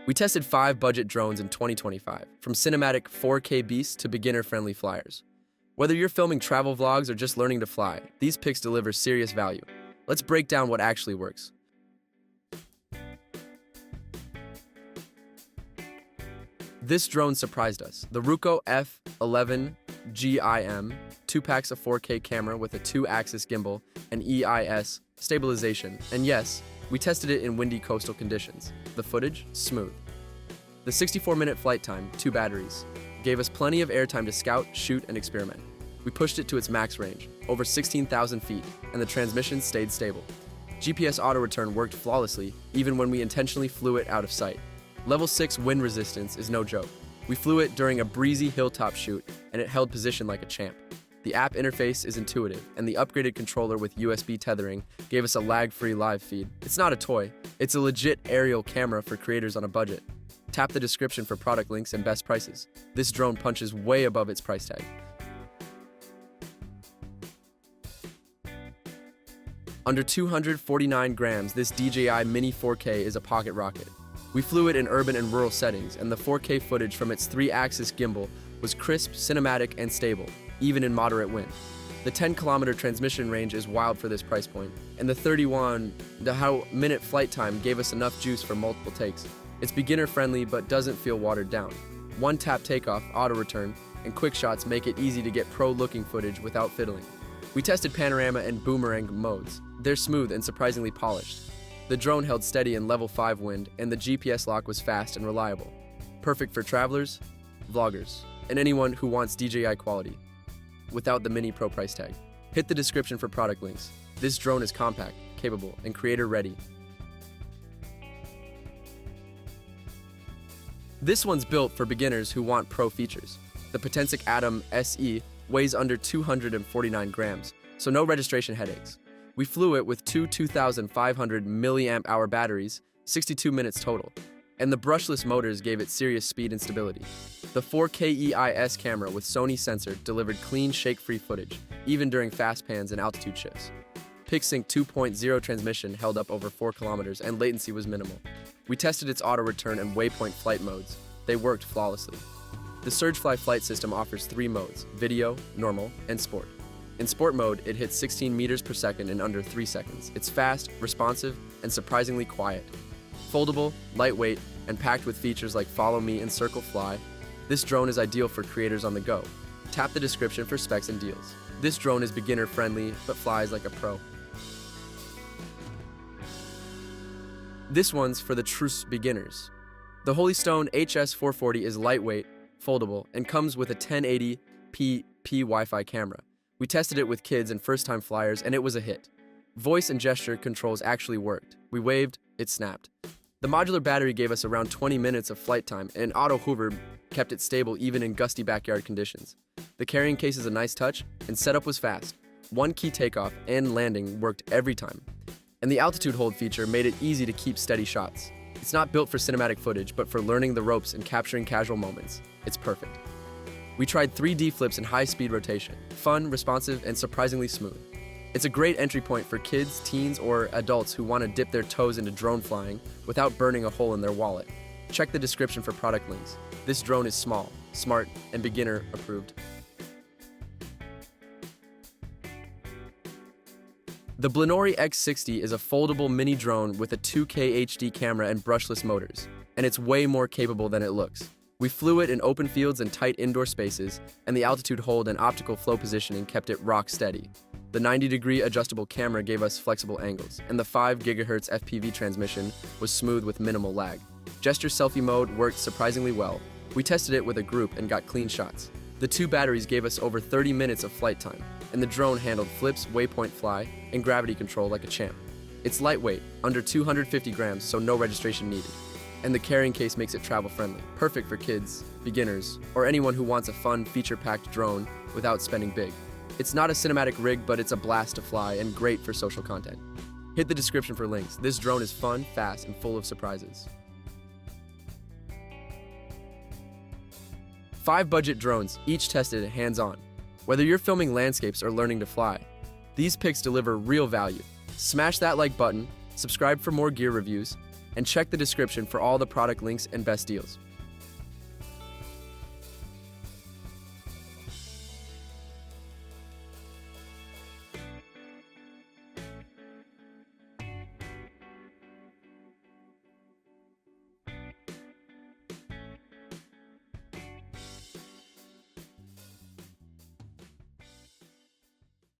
We tested 5 budget drones in 2025, from cinematic 4K beasts to beginner-friendly flyers. Whether you're filming travel vlogs or just learning to fly, these picks deliver serious value. Let's break down what actually works. This drone surprised us. The Ruko F11GIM2 packs a 4K camera with a 2-axis gimbal and EIS stabilization. And yes, we tested it in windy coastal conditions. The footage, smooth. The 64-minute flight time, 2 batteries, gave us plenty of airtime to scout, shoot, and experiment. We pushed it to its max range, over 16,000 feet, and the transmission stayed stable. GPS auto return worked flawlessly, even when we intentionally flew it out of sight. Level 6 wind resistance is no joke. We flew it during a breezy hilltop shoot, and it held position like a champ. The app interface is intuitive, and the upgraded controller with USB tethering gave us a lag-free live feed. It's not a toy, it's a legit aerial camera for creators on a budget. Tap the description for product links and best prices. This drone punches way above its price tag. Under 249 grams, this DJI Mini 4K is a pocket rocket. We flew it in urban and rural settings, and the 4K footage from its 3-axis gimbal was crisp, cinematic, and stable, even in moderate wind. The 10-kilometer transmission range is wild for this price point, and the 31-minute flight time gave us enough juice for multiple takes. It's beginner-friendly but doesn't feel watered down. One-tap takeoff, auto-return, and quick shots make it easy to get pro-looking footage without fiddling. We tested panorama and boomerang modes. They're smooth and surprisingly polished. The drone held steady in level 5 wind, and the GPS lock was fast and reliable. Perfect for travelers, vloggers, and anyone who wants DJI quality without the Mini Pro price tag. Hit the description for product links. This drone is compact, capable, and creator-ready. This one's built for beginners who want pro features. The Potensic ATOM SE weighs under 249 grams, so no registration headaches. We flew it with two 2,500 mAh batteries, 62 minutes total, and the brushless motors gave it serious speed and stability. The 4K EIS camera with Sony sensor delivered clean, shake-free footage, even during fast pans and altitude shifts. PixSync 2.0 transmission held up over 4 kilometers and latency was minimal. We tested its auto return and waypoint flight modes. They worked flawlessly. The Surgefly flight system offers 3 modes: video, normal, and sport. In sport mode, it hits 16 meters per second in under 3 seconds. It's fast, responsive, and surprisingly quiet. Foldable, lightweight, and packed with features like Follow Me and Circle Fly, this drone is ideal for creators on the go. Tap the description for specs and deals. This drone is beginner-friendly, but flies like a pro. This one's for the true beginners. The Holystone HS440 is lightweight, foldable, and comes with a 1080p Wi-Fi camera. We tested it with kids and first-time flyers, and it was a hit. Voice and gesture controls actually worked. We waved, it snapped. The modular battery gave us around 20 minutes of flight time, and auto hover kept it stable even in gusty backyard conditions. The carrying case is a nice touch, and setup was fast. One key takeoff and landing worked every time. And the altitude hold feature made it easy to keep steady shots. It's not built for cinematic footage, but for learning the ropes and capturing casual moments. It's perfect. We tried 3D flips in high-speed rotation. Fun, responsive, and surprisingly smooth. It's a great entry point for kids, teens, or adults who want to dip their toes into drone flying without burning a hole in their wallet. Check the description for product links. This drone is small, smart, and beginner-approved. The BLINORY X60 is a foldable mini drone with a 2K HD camera and brushless motors, and it's way more capable than it looks. We flew it in open fields and tight indoor spaces, and the altitude hold and optical flow positioning kept it rock steady. The 90-degree adjustable camera gave us flexible angles, and the 5 GHz FPV transmission was smooth with minimal lag. Gesture selfie mode worked surprisingly well. We tested it with a group and got clean shots. The 2 batteries gave us over 30 minutes of flight time, and the drone handled flips, waypoint fly, and gravity control like a champ. It's lightweight, under 250 grams, so no registration needed. And the carrying case makes it travel-friendly, perfect for kids, beginners, or anyone who wants a fun, feature-packed drone without spending big. It's not a cinematic rig, but it's a blast to fly and great for social content. Hit the description for links. This drone is fun, fast, and full of surprises. 5 budget drones, each tested hands-on. Whether you're filming landscapes or learning to fly, these picks deliver real value. Smash that like button, subscribe for more gear reviews, and check the description for all the product links and best deals.